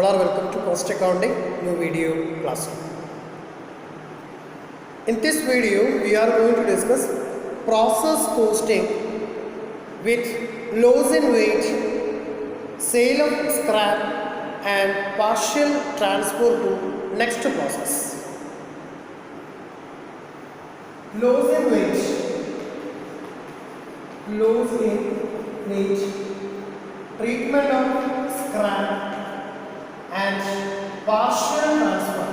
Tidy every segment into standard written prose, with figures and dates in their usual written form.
All are welcome to Cost Accounting new video classroom. In this video, we are going to discuss process costing with loss in weight, sale of scrap, and partial transfer to next process. Loss in weight, treatment of scrap and partial transfer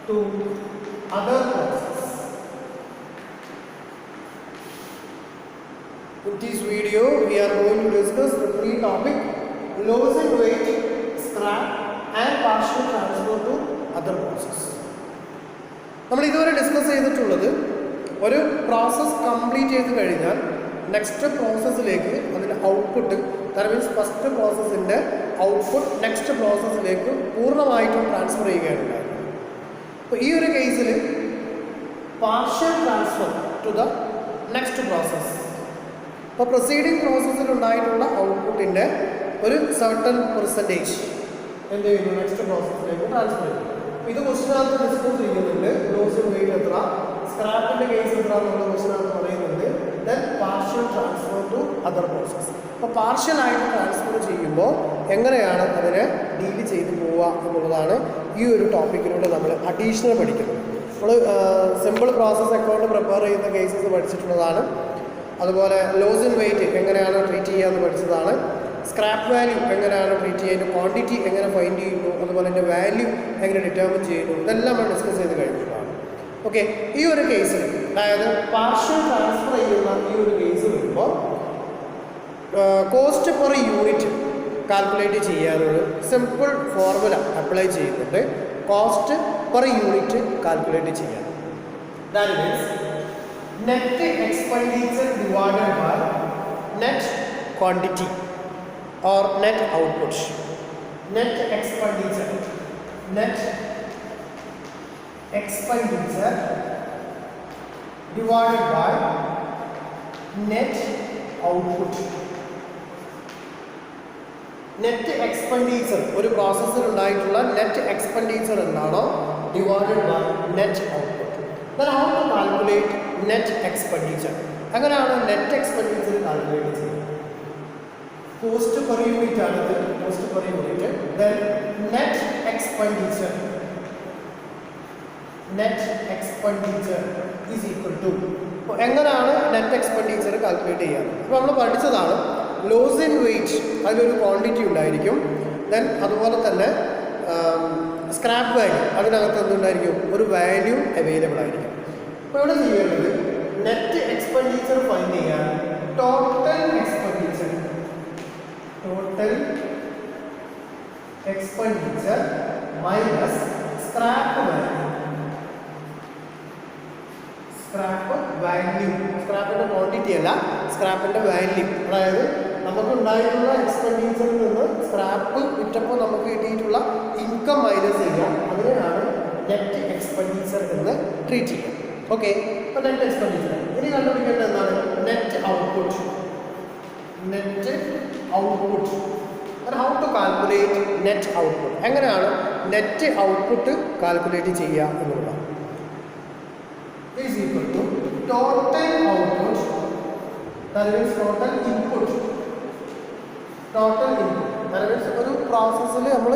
to other process. In this video, we are going to discuss the three topics: loss in weight, scrap, and partial transfer to other process. നമ്മൾ ഇതുവരെ discuss ചെയ്തിട്ടുള്ളത് ഒരു process complete ചെയ്ത് കഴിഞ്ഞാൽ next പ്രോസസ്സിലേക്ക് അതിൻ്റെ output, that means first പ്രോസസ്സിൻ്റെ output next പ്രോസസ്സിലേക്ക് പൂർണ്ണമായിട്ടും ട്രാൻസ്ഫർ ചെയ്യുകയാണ്. അപ്പോൾ ഈ ഒരു കേസിൽ partial transfer to the next process. അപ്പോൾ പ്രൊസീഡിങ് പ്രോസസ്സിൽ ഉണ്ടായിട്ടുള്ള ഔട്ട്പുട്ടിൻ്റെ ഒരു സർട്ടൺ പെർസെൻറ്റേജ് എന്ത് ചെയ്യുന്നു, നെക്സ്റ്റ് പ്രോസസ്സിലേക്ക് ട്രാൻസ്ഫർ ചെയ്യുന്നു. ഇത് ക്വസ്റ്റിനകത്ത് ഡിസ്കസ് ചെയ്യുന്നുണ്ട്. ലോസ് ഇൻ വെയിറ്റ് എത്ര, സ്ക്രാപ്പിൻ്റെ കേസ് എത്ര എന്നുള്ള ക്വസ്റ്റിനകത്ത് പറയുന്നുണ്ട്. Then partial transfer to other process. അപ്പോൾ പാർഷ്യലായിട്ട് ട്രാൻസ്ഫർ ചെയ്യുമ്പോൾ എങ്ങനെയാണ് അതിനെ ഡീല് ചെയ്ത് പോവുക എന്നുള്ളതാണ് ഈ ഒരു ടോപ്പിക്കിലൂടെ നമ്മൾ അഡീഷണൽ പഠിക്കുന്നത്. നമ്മൾ സിമ്പിൾ പ്രോസസ് അക്കൗണ്ട് പ്രിപ്പയർ ചെയ്യുന്ന കേസസ് പഠിച്ചിട്ടുള്ളതാണ്. അതുപോലെ ലോസ് ഇൻ വെയിറ്റ് എങ്ങനെയാണ് ട്രീറ്റ് ചെയ്യുക എന്ന് പഠിച്ചതാണ്. സ്ക്രാപ്പ് വാല്യൂ എങ്ങനെയാണ് ട്രീറ്റ് ചെയ്യുന്നത്, ക്വാണ്ടിറ്റി എങ്ങനെ ഫൈൻഡ് ചെയ്യുന്നു, അതുപോലെ തന്നെ വാല്യൂ എങ്ങനെ ഡിറ്റർമിൻ ചെയ്യുന്നു, ഇതെല്ലാം നമ്മൾ ഡിസ്കസ് ചെയ്ത് കഴിഞ്ഞിട്ടുള്ളതാണ്. ഓക്കെ, ഈ ഒരു കേസിൽ അതായത് പാർഷ്യൽ ട്രാൻസ്ഫർ ചെയ്യുന്ന ഈ ഒരു കേസ് വരുമ്പോൾ കോസ്റ്റ് പെർ യൂണിറ്റ് കാൽക്കുലേറ്റ് ചെയ്യാനൊരു സിമ്പിൾ ഫോർമുല അപ്ലൈ ചെയ്യുന്നുണ്ട്. കോസ്റ്റ് പെർ യൂണിറ്റ് കാൽക്കുലേറ്റ് ചെയ്യാൻ, that means net expenditure divided by net quantity or net output. Net expenditure divided by net output. Net expenditure ഒരു പ്രോസസ്സിൽ ഉണ്ടായിട്ടുള്ള net expenditure എന്താണോ divided by net output. then how to calculate net expenditure? അങ്ങനെയാണ് net expenditure calculate ചെയ്യുന്നത്. Cost per unit ആണിത്, cost per unit. Then net expenditure is equal to. അപ്പോൾ എങ്ങനെയാണ് net expenditure calculate ചെയ്യാറ്? അപ്പോൾ നമ്മൾ പഠിച്ചതാണ് ലോസ് ഇൻ വെയിറ്റ്, അതിലൊരു ക്വാണ്ടിറ്റി ഉണ്ടായിരിക്കും. ദെൻ അതുപോലെ തന്നെ സ്ക്രാപ്പ് വാല്യൂ, അതിനകത്ത് എന്തുണ്ടായിരിക്കും, ഒരു വാല്യൂ അവൈലബിൾ ആയിരിക്കും. അപ്പോൾ ഇവിടെ ചെയ്യേണ്ടത് നെറ്റ് എക്സ്പെൻഡിച്ചർ ഫൈൻഡ് ചെയ്യാൻ total expenditure minus scrap value. സ്ക്രാപ്പിൻ്റെ ക്വാണ്ടിറ്റി അല്ല, സ്ക്രാപ്പിൻ്റെ വാല്യൂ. അതായത് നമുക്കുണ്ടായിട്ടുള്ള എക്സ്പെൻഡിച്ചറിൽ നിന്ന് സ്ക്രാപ്പ് വിറ്റപ്പോൾ നമുക്ക് കിട്ടിയിട്ടുള്ള ഇൻകം മൈനസ് ചെയ്യാം. അതിനാണ് നെറ്റ് എക്സ്പെൻഡിച്ചർ എന്ന് ട്രീറ്റ് ചെയ്യാം. ഓക്കെ, അപ്പോൾ നെറ്റ് എക്സ്പെൻഡിച്ചർ ഇനി കണ്ടുപിടിക്കേണ്ടത് എന്താണ്? Net output. And how to calculate net output? എങ്ങനെയാണ് നെറ്റ് ഔട്ട്പുട്ട് കാൽക്കുലേറ്റ് ചെയ്യുക എന്നുള്ളതാണ്. Is equal to total output, that means total input. That means ഒരു പ്രോസസ്സിൽ നമ്മൾ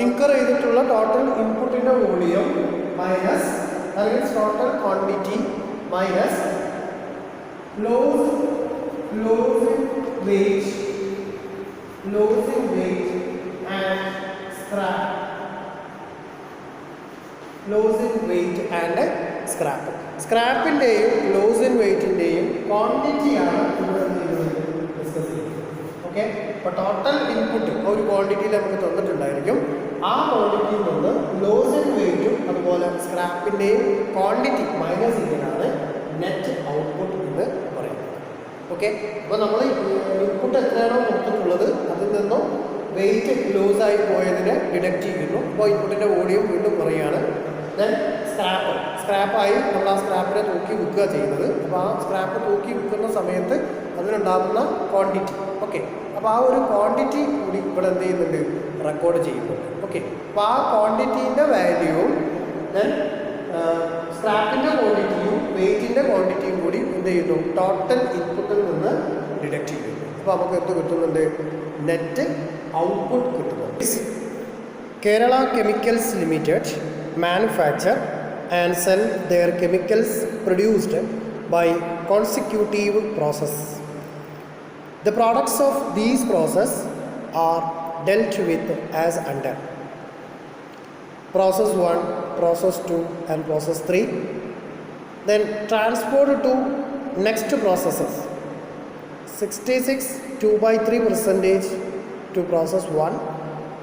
ഇൻകർ ചെയ്തിട്ടുള്ള ടോട്ടൽ ഇൻപുട്ടിൻ്റെ volume minus, that means total quantity minus loss in weight and scrap. സ്ക്രാപ്പിൻ്റെയും loss in വെയ്റ്റിൻ്റെയും ക്വാണ്ടിറ്റിയാണ് ഇവിടെ ഡിസ്കസ് ചെയ്യുന്നത്. ഓക്കെ, അപ്പോൾ ടോട്ടൽ ഇൻപുട്ട് ഒരു ക്വാണ്ടിറ്റിയിൽ നമുക്ക് തന്നിട്ടുണ്ടായിരിക്കും. ആ ക്വാണ്ടിറ്റിയിൽ നിന്ന് ലോസ് ഇൻ വെയ്റ്റും അതുപോലെ സ്ക്രാപ്പിൻ്റെയും ക്വാണ്ടിറ്റി മൈനസ് ചെയ്യാനാണ് നെറ്റ് ഔട്ട്പുട്ട് എന്ന് പറയുന്നത്. ഓക്കെ, അപ്പോൾ നമ്മൾ ഇൻപുട്ട് എത്രയാണോ കൊടുത്തിട്ടുള്ളത് അതിൽ നിന്നും വെയിറ്റ് ലോസായി പോയതിനെ ഡിഡക്റ്റ് ചെയ്യുന്നു. അപ്പോൾ ഇൻപുട്ടിൻ്റെ വോളിയം വീണ്ടും പറയുകയാണ്. ദെൻ സ്ക്രാപ്പായി നമ്മൾ ആ സ്ക്രാപ്പിനെ തൂക്കി വിൽക്കുക ചെയ്യുന്നത്. അപ്പോൾ ആ സ്ക്രാപ്പ് തൂക്കി വിൽക്കുന്ന സമയത്ത് അതിനുണ്ടാകുന്ന ക്വാണ്ടിറ്റി. ഓക്കെ, അപ്പോൾ ആ ഒരു ക്വാണ്ടിറ്റി കൂടി ഇവിടെ എന്ത് ചെയ്യുന്നുണ്ട്, റെക്കോർഡ് ചെയ്യുന്നുണ്ട്. ഓക്കെ, അപ്പോൾ ആ ക്വാണ്ടിറ്റീൻ്റെ വാല്യൂവും ദെൻ സ്ക്രാപ്പിൻ്റെ ക്വാണ്ടിറ്റിയും വെയിറ്റിൻ്റെ ക്വാണ്ടിറ്റിയും കൂടി എന്ത് ചെയ്യുന്നു, ടോട്ടൽ ഇൻപുട്ടിൽ നിന്ന് ഡിഡക്റ്റ് ചെയ്യുന്നു. അപ്പോൾ നമുക്ക് എന്ത് കിട്ടുന്നുണ്ട്, നെറ്റ് ഔട്ട്പുട്ട് കിട്ടുന്നുണ്ട്. Kerala chemicals limited manufacture and sell their chemicals produced by consecutive process. The products of these process are dealt with as under process 1, process 2 and process 3. Then transport to next processes. 66 2/3% to process 1,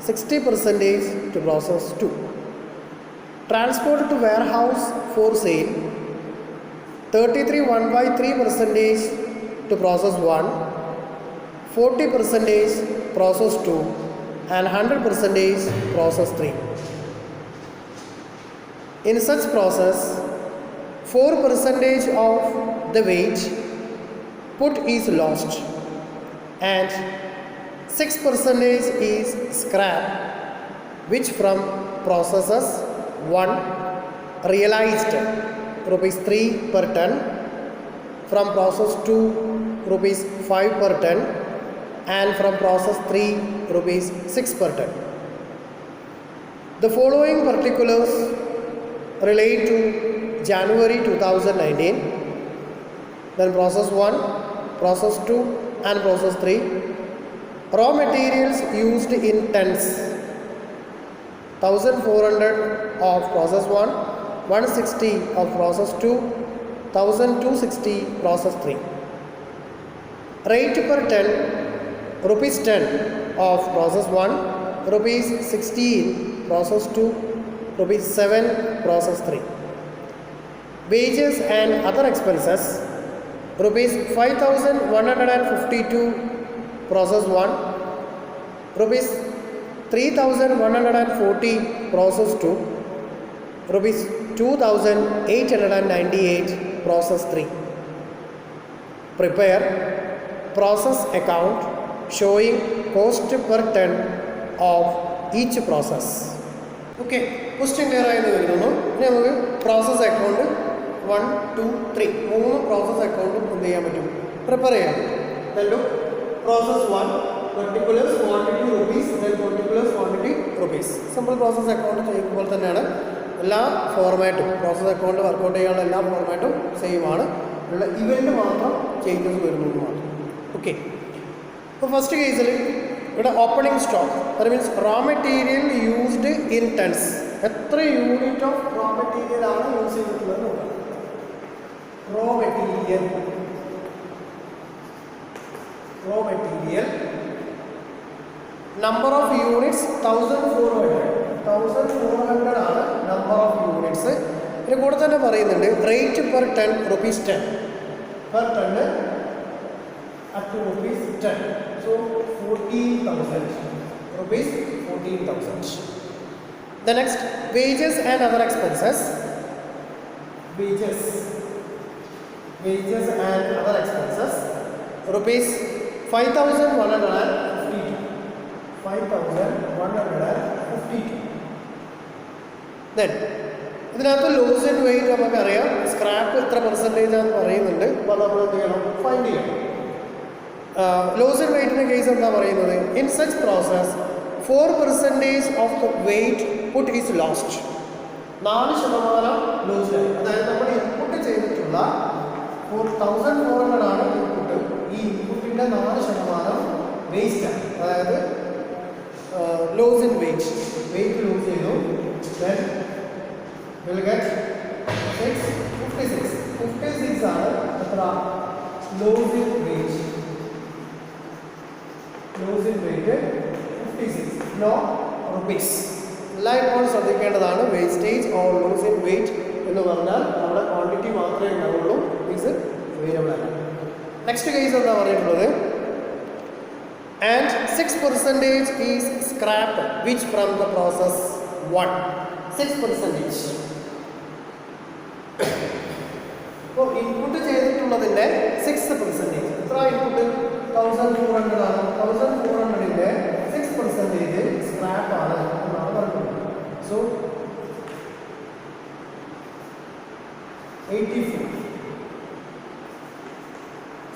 60% to process 2. Transport to warehouse for sale. 33 1/3% to process 1, 40% process 2 and 100% process 3. In such process, 4% of the weight put is lost and 6% is scrap, which from processes 1 realized rupees 3 per ton, from process 2 rupees 5 per ton and from process 3 rupees 6 per ton. The following particulars relate to January 2019, then process 1, process 2 and process 3. Raw materials used in tons: 1400 of process 1, 160 of process 2, 1260 process 3. Rate per ton: rupees 10 of process 1, rupees 16 process 2, rupees 7 process 3. Wages and other expenses: rupees 5152 process 1, rupees 3140 process 2, rupees 2898 process 3. Prepare process account showing cost per ton of each process. Okay, question clear ആയെന്ന് വരുന്നു. ഇനി നമുക്ക് process account 1, 2, 3 മൂന്ന് process അക്കൗണ്ടും എന്ത് ചെയ്യാൻ പറ്റും, prepare ചെയ്യാൻ പറ്റും. Process 1 particulars quantity rupees, then particulars quantity rupees. Simple process account ചെയ്യുമ്പോൾ തന്നെയാണ് എല്ലാ ഫോർമാറ്റും, പ്രോസസ് അക്കൗണ്ട് വർക്കൗട്ട് ചെയ്യാനുള്ള എല്ലാ ഫോർമാറ്റും സെയിം ആണ്, ഉള്ള ഇവൻറ്റ് മാത്രം ചേഞ്ചസ് വരുന്നത് മാത്രം. ഓക്കെ, അപ്പോൾ ഫസ്റ്റ് കേസിൽ ഇവിടെ opening stock, that means raw material used in tons. എത്ര യൂണിറ്റ് ഓഫ് റോ മെറ്റീരിയൽ ആണ് യൂസ് ചെയ്തിട്ടുള്ളത് നോക്കാം. Raw material number of units 1400 ആണ് നമ്പർ ഓഫ് യൂണിറ്റ്സ്. ഇതിന് കൂടെ തന്നെ പറയുന്നുണ്ട് rate per ton rupees 10 per ton at rupees 10. So 14,000 rupees 14,000. The next, wages and other expenses. Wages and other expenses rupees 5,152. 5,152. Then ഇതിനകത്ത് loss and wait നമുക്കറിയാം, scrap എത്ര percentage ആണെന്ന് പറയുന്നുണ്ട്. അപ്പോൾ നമ്മൾ എന്ത് ചെയ്യണം, ഫൈൻഡ് ചെയ്യണം. ലോസ് ആൻഡ് വെയിറ്റിൻ്റെ കേസ് എന്താ പറയുന്നത്, in such process 4% of the weight put is lost. 4% loss ആയി. അതായത് നമ്മൾ ഇൻപുട്ട് ചെയ്തിട്ടുള്ള 1400 ആണ് ഇൻപുട്ട്. ഈ ഇൻപുട്ടിൻ്റെ 4% വേസ്റ്റ് ആണ്. അതായത് ലോസ് ഇൻ വെയിറ്റ് ലൂസ് ചെയ്തു. ദെൻ വിൽ ഗെറ്റ് 56 ആണ് എത്ര loss in weight. 56 no rupees. എല്ലാം ഇപ്പോൾ ശ്രദ്ധിക്കേണ്ടതാണ്. Wastage or loss in weight എന്ന് പറഞ്ഞാൽ നമ്മുടെ ക്വാണ്ടിറ്റി മാത്രമേ ഉണ്ടാവുള്ളൂ, റുപ്പീസ് അവൈലബിൾ അല്ല. നെക്സ്റ്റ് കേസ് എന്താ പറഞ്ഞിട്ടുള്ളത്, and 6% is scrap which from the process 1. 6%. അപ്പോൾ ഇൻപുട്ട് ചെയ്തിട്ടുള്ളതിൻ്റെ 6%. എത്ര ഇൻപുട്ട്? 1400 ആണ്. 1400ന്റെ 6% സ്ക്രാപ്പ് ആണ് എന്നാണ് പറയുന്നത്. So 84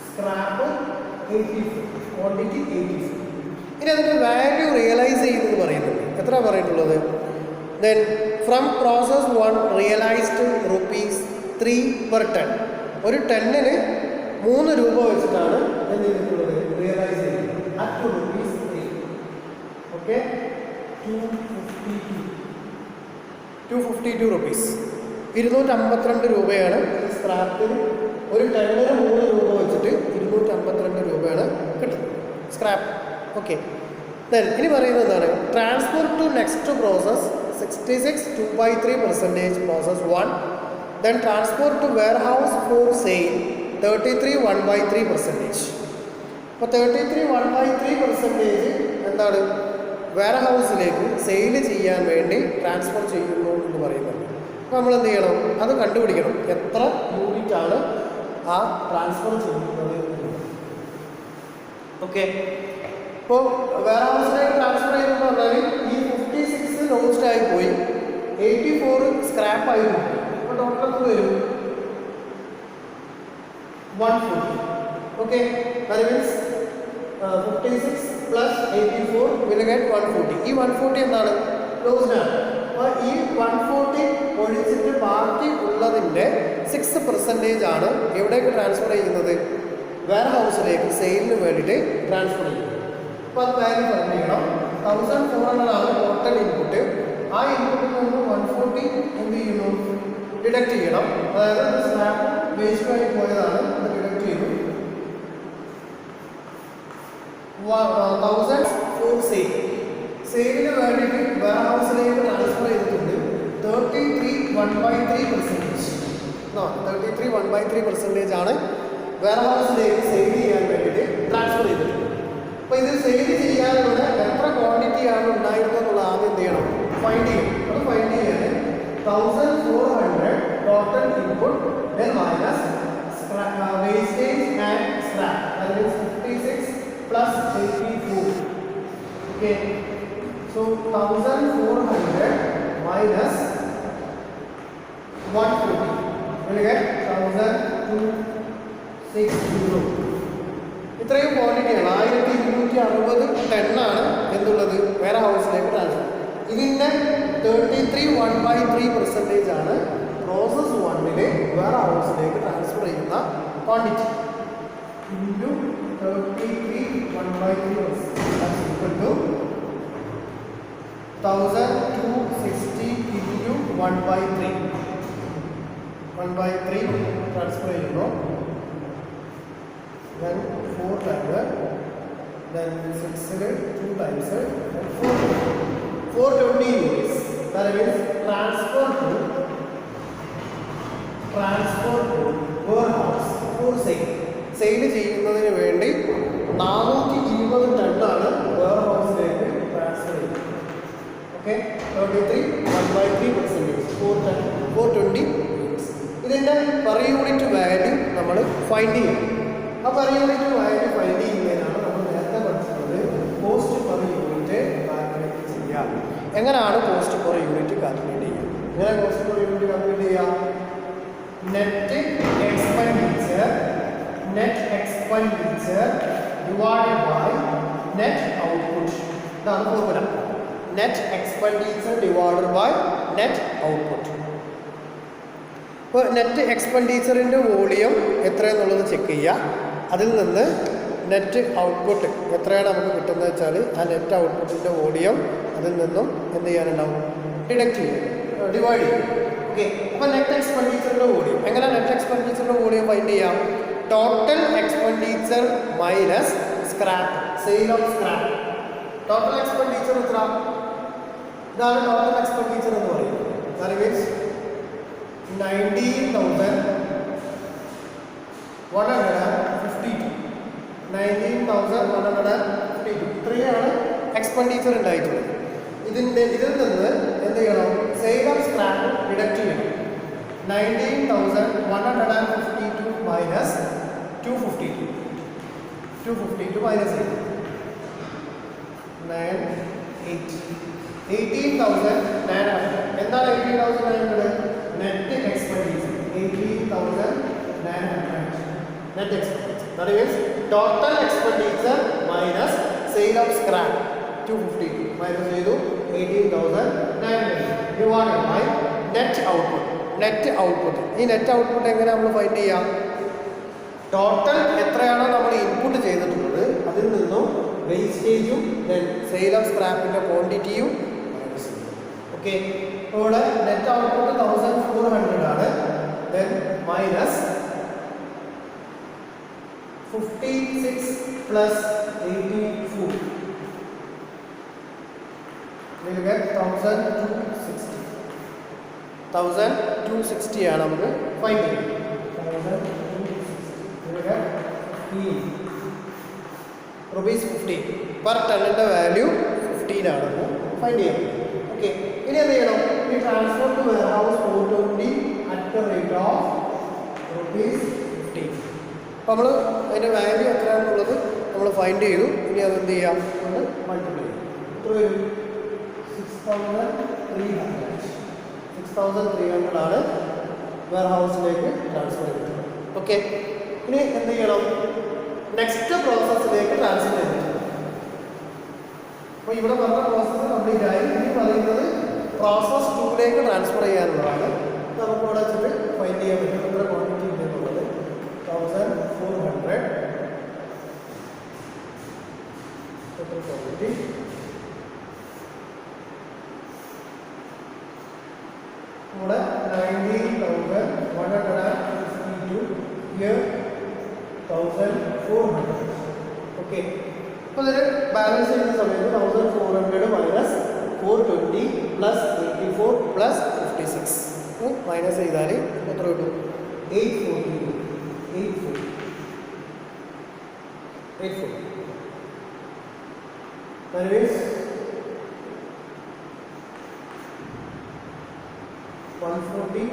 scrap 84 quantity 84. ഇനി അതിൻ്റെ വാല്യൂ റിയലൈസ് ചെയ്യുന്നത് പറയുന്നുണ്ട്. എത്ര പറയുന്നുള്ളത്? Then from process 1 realised ₹3 per ton. ഒരു ടണ്ണിന് 3 രൂപ വെച്ചിട്ടാണ് എന്ത് ചെയ്തിട്ടുള്ളത്? റിയലൈസ് ചെയ്യുന്നത്. അറ്റ് ₹3. ഓക്കെ, 252 റുപ്പീസ്, 252 രൂപയാണ് ഈ സ്ക്രാപ്പിന്. ഒരു ടണ്ണിന് 3 രൂപ വെച്ചിട്ട് 252 രൂപയാണ് കിട്ടുന്നത് സ്ക്രാപ്പ്. ഓക്കെ, ദെൻ ഇനി പറയുന്നത് എന്താണ്? Transfer to next process 66 2/3% process 1. Then transfer to warehouse for sale 33 1/3%. അപ്പോൾ 33 1/3% എന്താണ്? വെയർഹൗസിലേക്ക് സെയിൽ ചെയ്യാൻ വേണ്ടി ട്രാൻസ്ഫർ ചെയ്യുന്നു എന്ന് പറയുന്നത്. അപ്പോൾ നമ്മൾ എന്ത് ചെയ്യണം? അത് കണ്ടുപിടിക്കണം. എത്ര യൂണിറ്റാണ് ആ ട്രാൻസ്ഫർ ചെയ്യുന്നത്. ഓക്കെ, ഇപ്പോൾ വെയർഹൗസിലേക്ക് ട്രാൻസ്ഫർ ചെയ്യുന്നത് പറഞ്ഞാൽ ഈ 56 ലോസ്റ്റ് ആയി പോയി, 84 സ്ക്രാപ്പ് ആയി പോയി. അപ്പോൾ ടോട്ടൽ വരും 140. Okay, that means 56 plus 84 will get 140. ഈ 140 എന്താണ്? ലോസ്റ്റ് ആണ്. അപ്പോൾ ഈ 140 ഒഴിച്ചിട്ട് ബാക്കി ഉള്ളതിൻ്റെ 6% ആണ് എവിടേക്ക് ട്രാൻസ്ഫർ ചെയ്യുന്നത്? വെയർഹൗസിലേക്ക് സെയിലിന് വേണ്ടിയിട്ട് ട്രാൻസ്ഫർ ചെയ്യുന്നത്. അപ്പോൾ അത് വാല്യൂ ഫൈൻഡ് ചെയ്യണം. 1400 ആണ് ടോട്ടൽ ഇൻപുട്ട്. ആ ഇൻപുട്ടിൽ നിന്ന് 140 എന്ത് ചെയ്യുന്നു? ഡിഡക്ട് ചെയ്യണം. അതായത് സ്ക്രാപ്പ് വേസ്റ്റായി പോയതാണ്, അത് ഡിഡക്ട് ചെയ്തു. 1000 ഫോർ സെയിൽ. സെയിലിന് വേണ്ടിയിട്ട് വെയർഹൗസിലേക്ക് ട്രാൻസ്ഫർ ചെയ്തിട്ടുണ്ട് 33 1/3%. 33 1/3% ആണ് വെയർഹൗസിലേക്ക് സെയിൽ ചെയ്യാൻ വേണ്ടിയിട്ട് ട്രാൻസ്ഫർ ചെയ്തിട്ടുണ്ട്. അപ്പോൾ ഇത് സെയിൽ ചെയ്യാനുള്ള എത്ര ക്വാണ്ടിറ്റിയാണ് ഉണ്ടായിരുന്നതെന്നുള്ള ആദ്യം എന്ത് ചെയ്യണം? ഫൈൻഡ് ചെയ്യും. അത് ഫൈൻഡ് ചെയ്യാൻ 1400 total input then minus wastage and scrap. That is 56 plus 84. Okay, so 1400 minus 140 will get 1260. ഇത്രയും ക്വാണ്ടിറ്റിയാണ്. 1260 ടണ്ണാണ് എന്തുള്ളത്? വേറെ ഹൗസിലേക്ക് ട്രാൻസ്ഫർ. ഇതിൻ്റെ 33 1/3% ആണ് പ്രോസസ് 1-ലെ വേറെ ഹൗസിലേക്ക് ട്രാൻസ്ഫർ ചെയ്യുന്ന quantity. Into 33 1/3 to 1260 into 1/3 transfer ചെയ്യുന്നു. Then 4 times, then 6 2 times, and 420 units. That means transfer to warehouse for sale. Sale ചെയ്യുന്നതിന് വേണ്ടി 420 ടണ്ണാണ് വെയർഹൗസിലേക്ക് ട്രാൻസ്ഫർ ചെയ്യുന്നത്. Okay, 33 1/3% 420 units. ഇതിൻ്റെ പെർ യൂണിറ്റ് വാല്യൂ നമ്മൾ ഫൈൻഡ് ചെയ്യും. ആ പെർ യൂണിറ്റ് വാല്യൂ ഫൈൻഡ് ചെയ്യുന്നതിനാണ് നമ്മൾ നേരത്തെ പഠിച്ചത് കോസ്റ്റ് പെർ യൂണിറ്റ് കാൽക്കുലേറ്റ് ചെയ്യാം. എങ്ങനെയാണ് കോസ്റ്റ് പെർ യൂണിറ്റ് കാൽക്കുലേറ്റ് ചെയ്യുക? എങ്ങനെ കോസ്റ്റ് പെർ യൂണിറ്റ് കാൽക്കുലേറ്റ് ചെയ്യാം? Net expenditure divided by net output. ഇതാണ് formula. Net expenditure divided by net output. ഇപ്പോൾ നെറ്റ് എക്സ്പെൻഡിച്ചറിൻ്റെ വോളിയം എത്രയെന്നുള്ളത് ചെക്ക് ചെയ്യുക. അതിൽ നിന്ന് നെറ്റ് ഔട്ട്പുട്ട് എത്രയാണ് നമുക്ക് കിട്ടുന്നത് വെച്ചാൽ ആ നെറ്റ് ഔട്ട്പുട്ടിൻ്റെ വോളിയം അതിൽ നിന്നും എന്ത് ചെയ്യാനുണ്ടാവും? ഡിഡക്റ്റ് ചെയ്യും, ഡിവൈഡ് ചെയ്യും. ഓക്കെ, അപ്പോൾ നെറ്റ് എക്സ്പെൻഡിച്ചറിൻ്റെ വോളിയം എങ്ങനെ? നെറ്റ് എക്സ്പെൻഡിച്ചറിൻ്റെ വോളിയം ഫൈൻഡ് ചെയ്യാം. Total expenditure minus scrap, sale of scrap. Total expenditure എത്ര? ഇതാണ് ടോട്ടൽ എക്സ്പെൻഡിച്ചർ എന്ന് പറയുന്നത്. That means 19,152. 19,152 ഇത്രയാണ് എക്സ്പെൻഡിച്ചർ ഉണ്ടായിട്ടുള്ളത്. ഇതിൽ നിന്ന് എന്ത് ചെയ്യണം? സെയിൽ ഓഫ് സ്ക്രാപ്പ് ഡിഡക്റ്റ് ചെയ്യണം. 19,152 minus 252. 252 minus 8. 9, 8. 18,900. എന്താണ് 18,900? Net expenditure. 18,900. Net expenditure. That is total expenditure minus sale of scrap. 252 minus 18,900 divided by net output. Net output. ഈ നെറ്റ് ഔട്ട്പുട്ട് എങ്ങനെ നമ്മൾ ഫൈൻഡ് ചെയ്യാം? ടോട്ടൽ എത്രയാണോ നമ്മൾ ഇൻപുട്ട് ചെയ്തിട്ടുള്ളത് അതിൽ നിന്നും വേസ്റ്റേജും സെയിൽ ഓഫ് സ്ക്രാപ്പിൻ്റെ ക്വാണ്ടിറ്റിയും. ഓക്കെ, ഇവിടെ നെറ്റ് ഔട്ട്പുട്ട് 1400 ആണ്. Then minus 56 plus 84 will get 1260. 1260 ആണ് നമുക്ക് ഫൈൻഡ് ചെയ്യുന്നത്. 1260 rupees 15 പെർ ടണ്ണിൻ്റെ വാല്യൂ 15 ആണ് ഫൈൻഡ് ചെയ്യുന്നത്. ഓക്കെ, ഇനി എന്ത് ചെയ്യണം? ഈ transfer to warehouse 420 at the rate of rupees 15. അപ്പോൾ നമ്മൾ അതിൻ്റെ വാല്യൂ എത്രയാണെന്നുള്ളത് നമ്മൾ ഫൈൻഡ് ചെയ്തു. ഇനി അതെന്ത് ചെയ്യാം? നമ്മൾ മൾട്ടിപ്ലൈ ചെയ്യും. എത്ര വരും? 6,300 ആണ് വെയർ ഹൗസിലേക്ക് ട്രാൻസ്ഫർ ചെയ്തത്. ഓക്കെ, ഇനി എന്ത് ചെയ്യണം? നെക്സ്റ്റ് പ്രോസസ്സിലേക്ക് ട്രാൻസ്ഫർ ചെയ്തിട്ടുണ്ട്. അപ്പോൾ ഇവിടെ പറഞ്ഞ പ്രോസസ്സ് കംപ്ലീറ്റ് ആയി. ഇനി പറയുന്നത് പ്രോസസ് 2ലേക്ക് ട്രാൻസ്ഫർ ചെയ്യാനുള്ളതാണ്. നമുക്ക് ഇവിടെ വെച്ചിട്ട് ഫൈൻഡ് ചെയ്യാൻ പറ്റും എത്ര ക്വാണ്ടിറ്റി ഉണ്ടെന്നുള്ളത്. 1400 total quantity. ഇവിടെ 19,152 here 1,400. ഓക്കെ, അപ്പോൾ ഇതിൽ ബാലൻസ് ചെയ്യുന്ന സമയത്ത് 1,400 മൈനസ് 420 പ്ലസ് 84 പ്ലസ് 56 മൈനസ് ചെയ്താൽ എത്ര കിട്ടും? 840. 840. That is 140,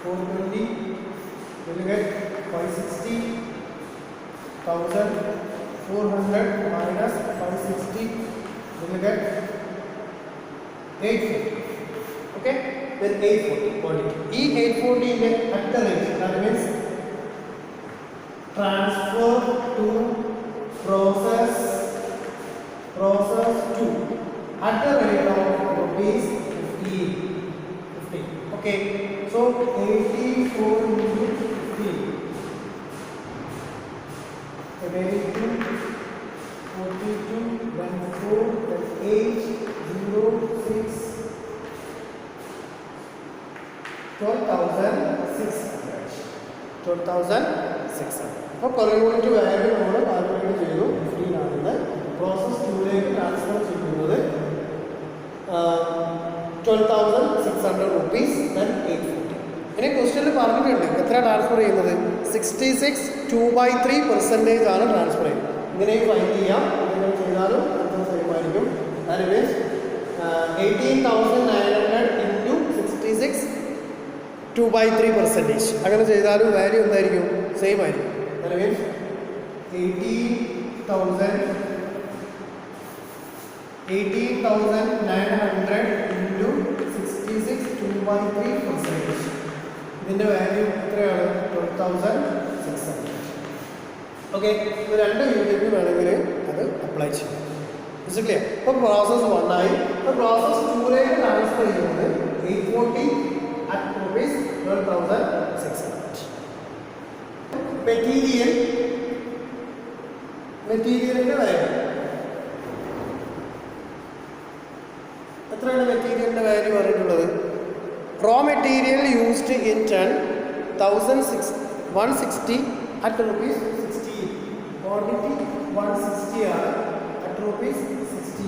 420, will get 560, 1,400 minus 560 will get 840. Okay, then 840 quantity. E 840 is at the rate. That means transfer to process 2 at the rate of rupees 15. Okay, so 84 into 15. 82, 42, then 4, then 8, 0, 6, 12,600. 12,600. അപ്പോൾ per unit value നമ്മൾ calculate ചെയ്തു. 15 ആണെന്ന്. Process 2ലേക്ക് transfer ചെയ്യുന്നത് 12,600 rupees, then 840. ഇനി ക്വസ്റ്റ്യനിൽ പറഞ്ഞിട്ടുണ്ട് എത്ര transfer ചെയ്യുന്നത്? 66 2/3% ആണ് ട്രാൻസ്ഫർ ചെയ്യുന്നത്. ഇങ്ങനെയും ഫൈൻഡ് ചെയ്യാം. ഇങ്ങനെ ചെയ്താലും ആൻസർ സെയിം ആയിരിക്കും. That means 18,900 into 66 2/3%. അങ്ങനെ ചെയ്താലും വാല്യൂ എന്തായിരിക്കും? സെയിം ആയിരിക്കും. That means 18,900 into 66 2/3%. ഇതിൻ്റെ വാല്യൂ എത്രയാണ്? 12,600. ഓക്കെ, ഇത് 2 യൂണിറ്റ് വേണമെങ്കിൽ അത് അപ്ലൈ ചെയ്യാം. ക്ലിയർ? അപ്പോൾ പ്രോസസ് 1 ആയി. അപ്പോൾ പ്രോസസ് 2ലേക്ക് ട്രാൻസ്ഫർ ചെയ്യുന്നത് 840 at rupees 12,600. മെറ്റീരിയലിൻ്റെ വാല്യൂ എത്രയാണ്? മെറ്റീരിയലിൻ്റെ വാല്യൂ പറഞ്ഞിട്ടുള്ളത് raw material used in ton 1,160 at rupees 60. Quantity 160 ആണ്. അറ്റ് rupees 60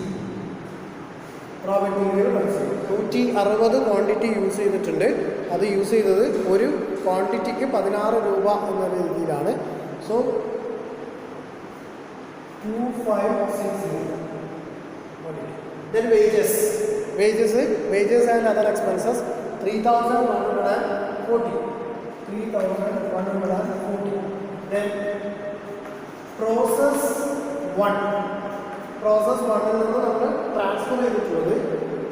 റോ മെറ്റീരിയൽ മനസ്സിലായി. 160 ക്വാണ്ടിറ്റി യൂസ് ചെയ്തിട്ടുണ്ട്. അത് യൂസ് ചെയ്തത് ഒരു ക്വാണ്ടിറ്റിക്ക് 16 രൂപ എന്ന രീതിയിലാണ്. So 2560. Then wages and other expenses 3,140. 3,140. Then process 1. Process 1 ൽ നിന്ന് നമ്മൾ ട്രാൻസ്ഫർ ചെയ്തിട്ടുള്ളത്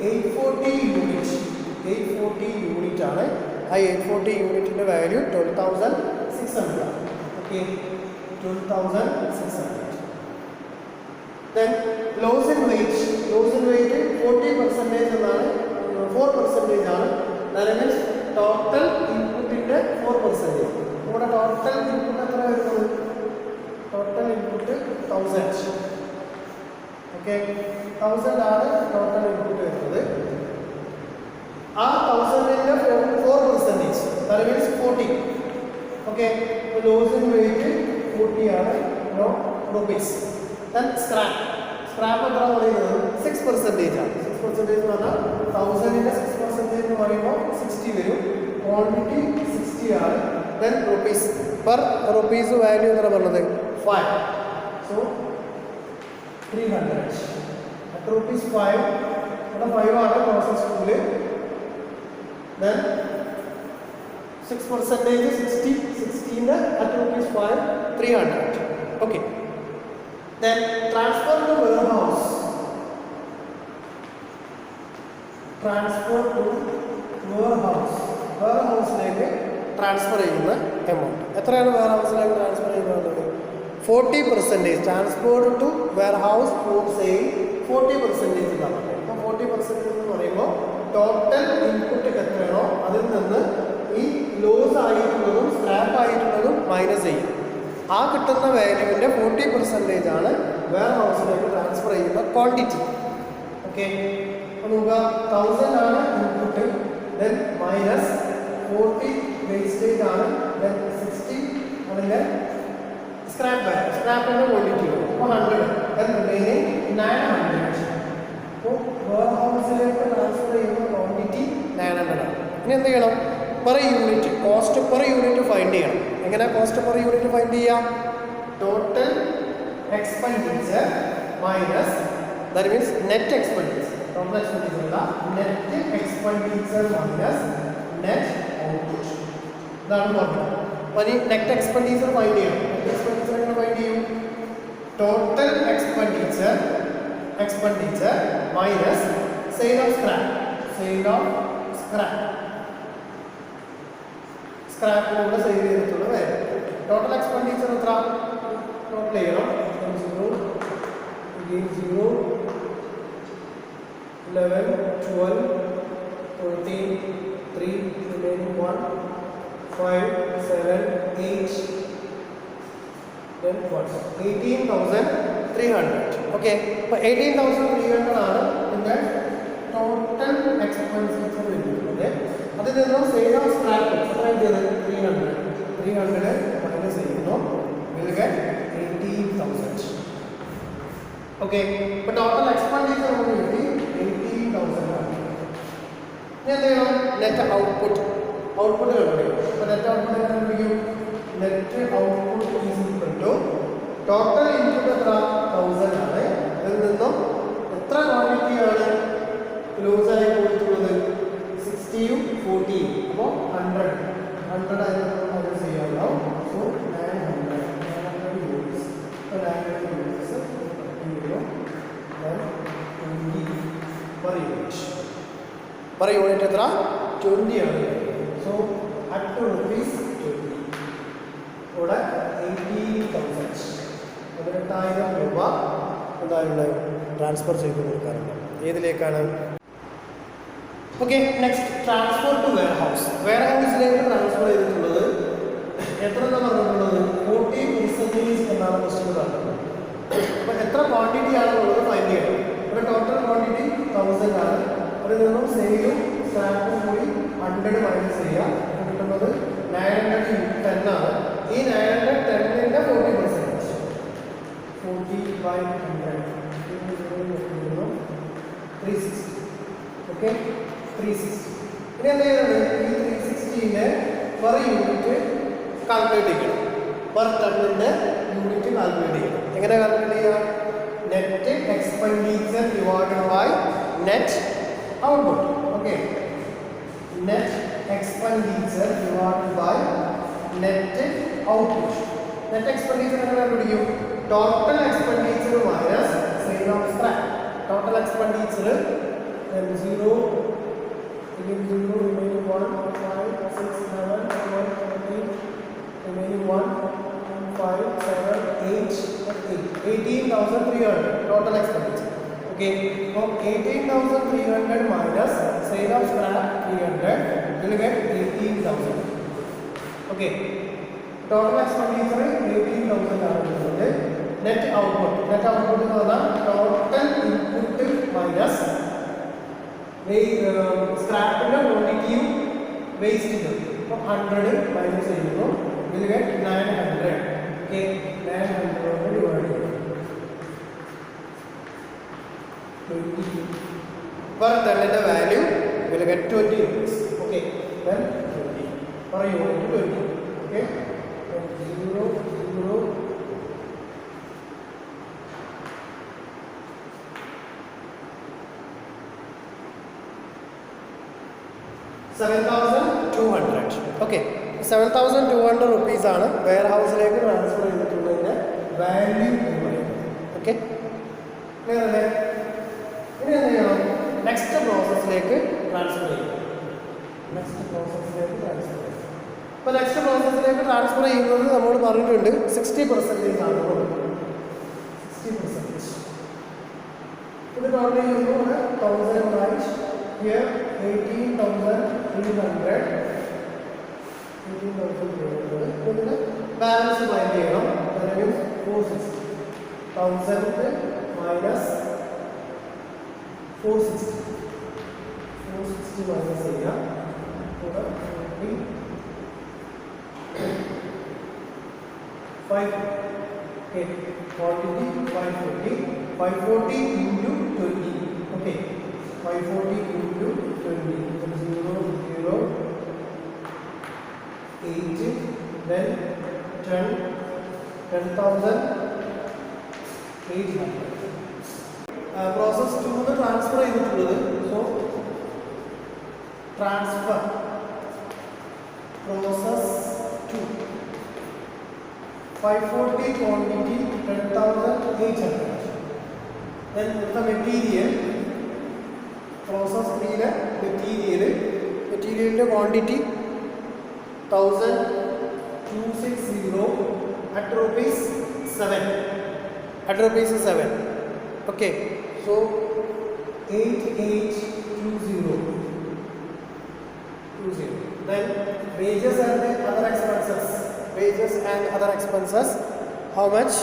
840 യൂണിറ്റ്. 840 യൂണിറ്റ് ആണ്. ആ 840 യൂണിറ്റിൻ്റെ വാല്യൂ 12,600 ആണ്. Okay, 12,600. Then loss in weight. Loss in weight 40% എന്നാണ്, 4% ആണ്. That means total inputന്റെ 4%. നമ്മുടെ ടോട്ടൽ ഇൻപുട്ട് എത്ര വരുന്നത്? Total input 1000. ഓക്കെ, 1000 ആണ് ടോട്ടൽ ഇൻപുട്ട് വരുന്നത്. ആ 1000ന്റെ 4%, that means 40. ഓക്കെ, അപ്പോൾ ലോസ് ഇൻ വെയിറ്റ് 40 ആണ്, rupees. Then scrap. Scrap എത്ര പറയുന്നത് 6% ആണ്. 6% എന്ന് പറഞ്ഞാൽ 1000ന്റെ 6% എന്ന് പറയുമ്പോൾ 60 വരും. ക്വാണ്ടിറ്റി 60 ആണ്. Then rupees. Per rupees value എത്ര പറഞ്ഞത് 5. So 300. At rupees 5. ഇവിടെ 5 ആണ് process ടൂല്. Then 6% 60. 16 at rupees 5. 300. Okay. Then transfer to warehouse. Transfer to warehouse. Warehouseലേക്ക് ട്രാൻസ്ഫർ ചെയ്യുന്ന എമൗണ്ട് എത്രയാണ്? വെയർഹൗസിലേക്ക് ട്രാൻസ്ഫർ ചെയ്യുന്നത് 40%. Transport to warehouse for sale 40% ഇതാണ്. അപ്പോൾ 40% എന്ന് പറയുമ്പോൾ ടോട്ടൽ ഇൻപുട്ട് എത്രയാണോ അതിൽ നിന്ന് ഈ ലോസ് ആയിട്ടുള്ളതും സ്ക്രാപ്പ് ആയിട്ടുള്ളതും മൈനസ് ചെയ്യും. ആ കിട്ടുന്ന വാല്യൂവിൻ്റെ 40% ആണ് വെയർഹൗസിലേക്ക് ട്രാൻസ്ഫർ ചെയ്യുന്ന ക്വാണ്ടിറ്റി. ഓക്കെ, അപ്പോൾ നോക്കുക 1000 ആണ് ഇൻപുട്ട്, ദെൻ മൈനസ് 40 വേസ്റ്റേജ് ആണ്, ദെൻ 60 അതിൻ്റെ സ്ക്രാപ്പിൻ്റെ ക്വാണ്ടിറ്റി വരും. അപ്പോൾ 100, ദെൻ റിമൈനിങ് 900. അപ്പോൾ വെയർഹൗസിലേക്ക് ട്രാൻസ്ഫർ ചെയ്യുന്ന ക്വാണ്ടിറ്റി 900 ആണ്. ഇനി എന്ത് ചെയ്യണം? Per unit cost per unit find ചെയ്യണം. എങ്ങനെ കോസ്റ്റ് പെർ യൂണിറ്റ് ഫൈൻഡ് ചെയ്യാം? Total expenditure minus, that means net expenditure. Total expenditure അല്ല, net expenditure minus net output. ഇതാണ് പറഞ്ഞത്. അപ്പോൾ ഈ നെറ്റ് എക്സ്പെൻഡിച്ചർ ഫൈൻഡ് ചെയ്യണം. നെറ്റ് എക്സ്പെൻഡിച്ചർ എങ്ങനെ ഫൈൻഡ് ചെയ്യും? Total expenditure minus sale of scrap. സ്ക്രാപ്പിലൂടെ സെയിൽ ചെയ്തിട്ടുള്ള വാല്യൂ. ടോട്ടൽ എക്സ്പെൻഡിച്ചർ എത്ര? ടോട്ടൽ ചെയ്യണം. 0, 11, 12, 13, 3, remaining 1, 5, 7, 8, then 18,300. ഓക്കെ, അപ്പോൾ 18,300 ആണ് ഇതിൻ്റെ ടോട്ടൽ എക്സ്പെൻഡിച്ചർ വരുന്നത്. അതിൽ നിന്നും സെയിൽ ഓഫ് സ്ക്രാപ്പ് എത്ര ചെയ്തത്? 300 മൈനസ് ചെയ്യുന്നു, വിൽ ഗെറ്റ് 18,000. ഓക്കെ, ഇപ്പോൾ ടോട്ടൽ എക്സ്പെൻഡിച്ചർ നമുക്ക് കിട്ടി 18,000 ആണ്. ഇനി എന്ത് ചെയ്യണം? നെറ്റ് ഔട്ട്പുട്ട് കണ്ടുപിടിക്കും. അപ്പോൾ നെറ്റ് ഔട്ട്പുട്ട് എങ്ങനെ കണ്ടുപിടിക്കും? Net output is equal to total input എത്ര? 1000 ആണ്. ഇതിൽ നിന്നും എത്ര ക്വാണ്ടിറ്റിയാണ് ലൂസായി പോയിട്ടുള്ളത്? 60യും 40യും. അപ്പോൾ 100 ആയിരുന്നു മൈനസ് ചെയ്യാമല്ലോ. So 900 units. അപ്പോൾ 900 യൂണിറ്റ്സ് per unit എത്ര? 20 ആണ്. So at rupees 20. ഇവിടെ 18,000 18,000 രൂപ എന്തായാലും ട്രാൻസ്ഫർ ചെയ്ത് കൊടുക്കാറുണ്ട്. ഏതിലേക്കാണ്? ഓക്കെ, നെക്സ്റ്റ് ട്രാൻസ്ഫർ ടു വെയർഹൗസിലേക്ക് ട്രാൻസ്ഫർ ചെയ്തിട്ടുള്ളത് എത്ര പറഞ്ഞിട്ടുള്ളത്? 40% എന്നാണ് ക്വസ്റ്റ്യൻ പറഞ്ഞത്. അപ്പോൾ എത്ര ക്വാണ്ടിറ്റി ആണെന്നുള്ളത് ഫൈൻഡ് ചെയ്യണം. ഇവിടെ ടോട്ടൽ ക്വാണ്ടിറ്റി 1000 ആണ്. അതിൽ നിന്നും സെയിലും സ്ക്രാപ്പും കൂടി 100 മൈനസ് ചെയ്യാം. കിട്ടുന്നത് 910 ആണ്. ഈ 910ന്റെ 40% 40/100 360. ഓക്കെ, 360. ഇനി എന്ത് ചെയ്യുന്നത്? ഈ 360ന്റെ പെർ യൂണിറ്റ് കാൽക്കുലേറ്റ് ചെയ്യണം. പെർ ടണ്ണിൻ്റെ യൂണിറ്റ് കാൽക്കുലേറ്റ് ചെയ്യണം. എങ്ങനെ കാൽക്കുലേറ്റ് ചെയ്യാം? Net expenditure divided by net output. Okay, net expenditure divided by net output. Net expenditure എങ്ങനെ കണ്ടുപിടിക്കും? Total expenditure minus sale of scrap. Total expenditure then 0 remaining 1 5 6 7 8 remaining 1 5 7 8 18,300 total expenditure. Okay, so 18,300 minus sale of scrap 300, you will get 18,000. Okay, total expenditure 18,000. Net output is total input minus scrap quantity waste. So 100 minus 0, you will get 900. Okay, 900 divided per ton value will get 20 rupees. Okay, then 20 per unit 20. Okay, 0 0 7,200. Okay, 7,200 rupees ആണ് wear ഹൗസിലേക്ക് transfer ചെയ്തിട്ടുള്ളതിന്റെ value എന്ന് പറയുന്നത്. Okay, clear അല്ലേ? ഇനി എന്ത് ചെയ്യണം? Next പ്രോസസ്സിലേക്ക് transfer ചെയ്യും. Next പ്രോസസ്സിലേക്ക് transfer ചെയ്യും. അപ്പോൾ നെക്സ്റ്റ് പ്രോസസ്സിലേക്ക് ട്രാൻസ്ഫർ ചെയ്യുന്നത് നമ്മൾ പറഞ്ഞിട്ടുണ്ട് 60% ആണ്. 60%. ഇത് ടോട്ടൽ ചെയ്യുമ്പോൾ 1000 റൈറ്റ് ഹിയർ 18,300. ഇതിന് ബാലൻസ് ഫൈൻഡ് ചെയ്യണം. 460. 1000 മൈനസ് 460 മൈനസ് ചെയ്യാം. 5 quantity 540 into 20. Okay, 540 into 20 0 0 8 then 10,800. Process 2 transfer ചെയ്തിട്ടുള്ളത്. So transfer process 2 540 quantity 10,800. then the material process 3 material quantity 1,260 at rupees 7. Okay, so 8820. Then wages and other expenses. How much?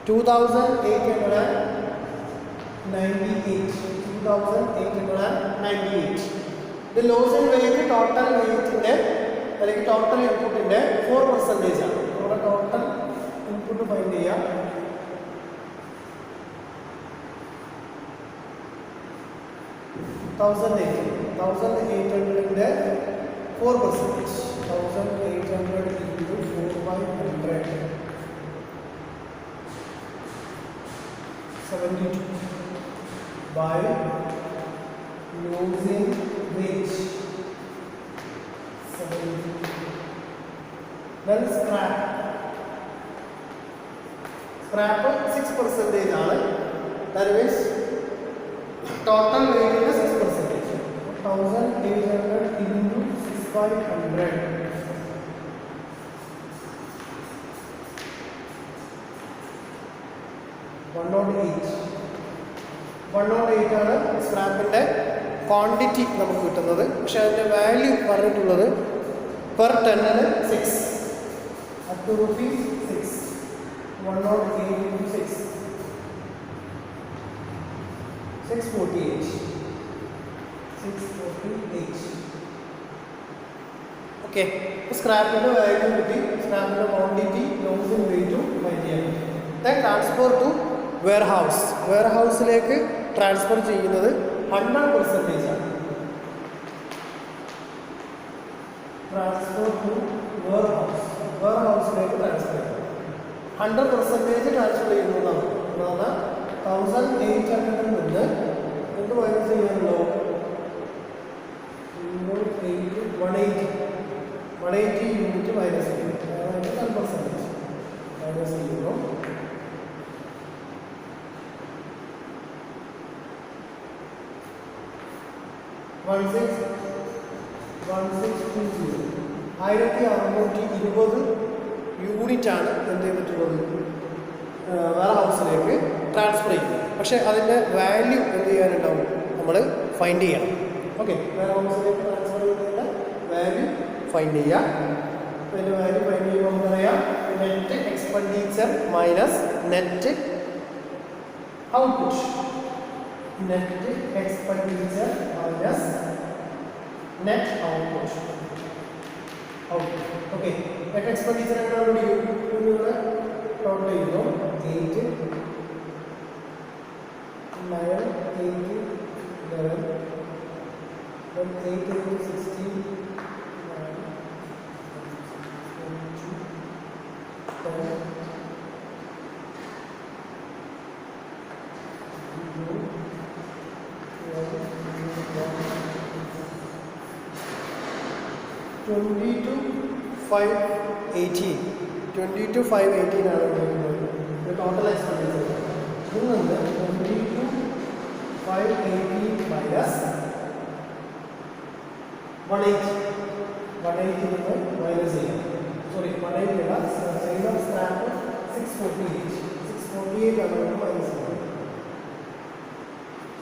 2,898. The loss in weight total weight അല്ലെങ്കിൽ total ഇൻപുട്ടിൻ്റെ 4% ആണ്. നമ്മുടെ total input find ചെയ്യാം. 1,800ൻ്റെ 4%. 1,800 into 4/100 72 by losing weight 72. Then scrap 6% ആണ്. That means total weight is 6%. 1,800 into 6/100 108 ആണ് സ്ക്രാപ്പിൻ്റെ quantity നമുക്ക് കിട്ടുന്നത്. പക്ഷേ അതിൻ്റെ വാല്യൂ പറഞ്ഞിട്ടുള്ളത് പെർ ടണ്ണിന് 6 at rupees 6. 108 into 6 648. ഓക്കെ, സ്ക്രാപ്പിൻ്റെ വാല്യൂ കിട്ടി, സ്ക്രാപ്പിൻ്റെ ക്വാണ്ടിറ്റി ലോസും വെയിറ്റും ഫൈൻഡ് ചെയ്യാൻ പറ്റും. ദെൻ ട്രാൻസ്ഫർ ടു വെയർഹൗസിലേക്ക് ട്രാൻസ്ഫർ ചെയ്യുന്നത് 100% ആണ്. ട്രാൻസ്ഫർ ടു വെയർഹൗസിലേക്ക് ട്രാൻസ്ഫർ ചെയ്യും. 100% ട്രാൻസ്ഫർ ചെയ്യുന്നതാണ്. അതാണ് 1,800 നിന്ന് എന്ത് മൈനസ് ചെയ്യാനുള്ളൂ? 1620 യൂണിറ്റാണ് എന്ത് ചെയ്തിട്ടുള്ളത് വേറെ ഹൗസിലേക്ക് ട്രാൻസ്ഫർ ചെയ്യുന്നത്. പക്ഷേ അതിൻ്റെ വാല്യൂ എന്ത് ചെയ്യാനുണ്ടാവും, നമ്മൾ ഫൈൻഡ് ചെയ്യണം. ഓക്കെ, വേറെ ഹൗസിലേക്ക് ട്രാൻസ്ഫർ ചെയ്യുന്നതിൻ്റെ വാല്യൂ ഫൈൻഡ് ചെയ്യുക. അതിൻ്റെ വാല്യൂ ഫൈൻഡ് ചെയ്യുമ്പോൾ നമുക്കറിയാം net expenditure minus net output. Net expenditure minus net output. Okay, net expenditure എങ്ങനെയാണ് ടോട്ടൽ ചെയ്യുന്നു 8 9 8 11 8 into 16 22,518 22,518 ആണ് ടോട്ടൽ എക്സ്പെൻഡിച്ചർ. ഇതിൽ നിന്ന് 22,518 മൈനസ് 180 നിന്ന് മൈനസ് ചെയ്യാം. സോറി 180 അല്ല, ചെയ്യുന്ന സ്ക്രാപ്പ് 648 ആണ് മൈനസ് ചെയ്യുന്നത്.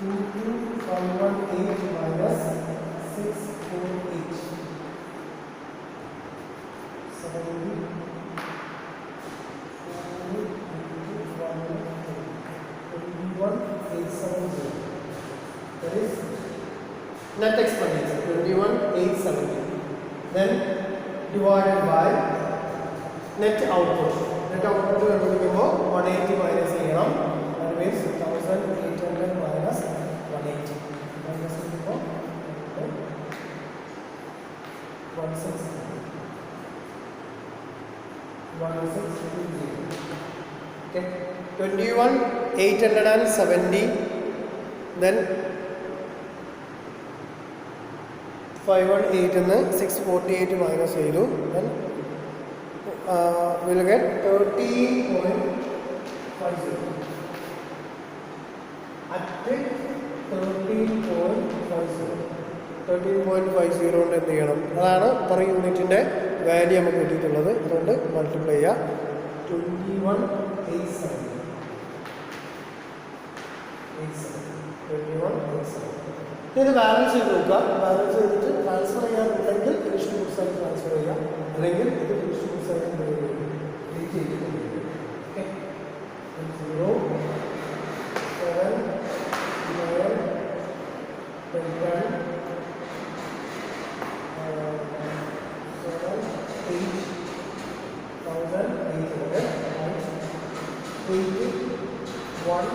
22,518 minus 648 21,870. That is net expenditure 21,870. Then divided by net output. Net output കണ്ടുപിടിക്കുമ്പോൾ 180 minus ചെയ്യണം. That means 1,800 minus 180. മൈനസ് ചെയ്യുമ്പോൾ 1620. Okay, 21,870. Then 518 എന്ന് 648 മൈനസ് ചെയ്തു. Then we'll get 13.50. At 13.50 കൊണ്ട് എന്ത് ചെയ്യണം, അതാണ് പെർ യൂണിറ്റിൻ്റെ വാല്യൂ നമുക്ക് കിട്ടിയിട്ടുള്ളത്. അതുകൊണ്ട് മൾട്ടിപ്ലൈ ചെയ്യുക 21,870. ഇത് ബാലൻസ് ചെയ്ത് നോക്കുക. ബാലൻസ് ചെയ്തിട്ട് ട്രാൻസ്ഫർ ചെയ്യാനുണ്ടെങ്കിൽ ഫിനിഷ്ഡ് ഗുഡ്സ് ആയിട്ട് ട്രാൻസ്ഫർ ചെയ്യാം, അല്ലെങ്കിൽ ഇത് ഫിനിഷ്ഡ് ഗുഡ്സ് ആയിട്ട് ഡീറ്റ് ചെയ്തിട്ടുണ്ട്. Okay, 0 7 9 10 7 8,800 8 1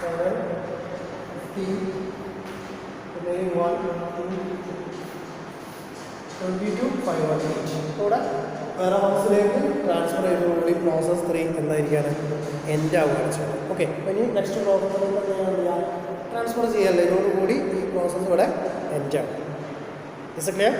7 15 remaining 1 22,518. കൂടെ വേറെ ഹൗസിലേക്ക് ട്രാൻസ്ഫർ ചെയ്തതോടുകൂടി പ്രോസസ് 3 എന്തായിരിക്കാണ്, എൻഡ് ആവുകയാണ് ചെയ്യുന്നത്. ഓക്കെ, അപ്പോൾ ഇനി നെക്സ്റ്റ് പ്രോസസ് ട്രാൻസ്ഫർ ചെയ്യാമല്ലോ. ഇതോടുകൂടി ഈ പ്രോസസ്സ് ഇവിടെ എൻഡ് ആവും. Is clear?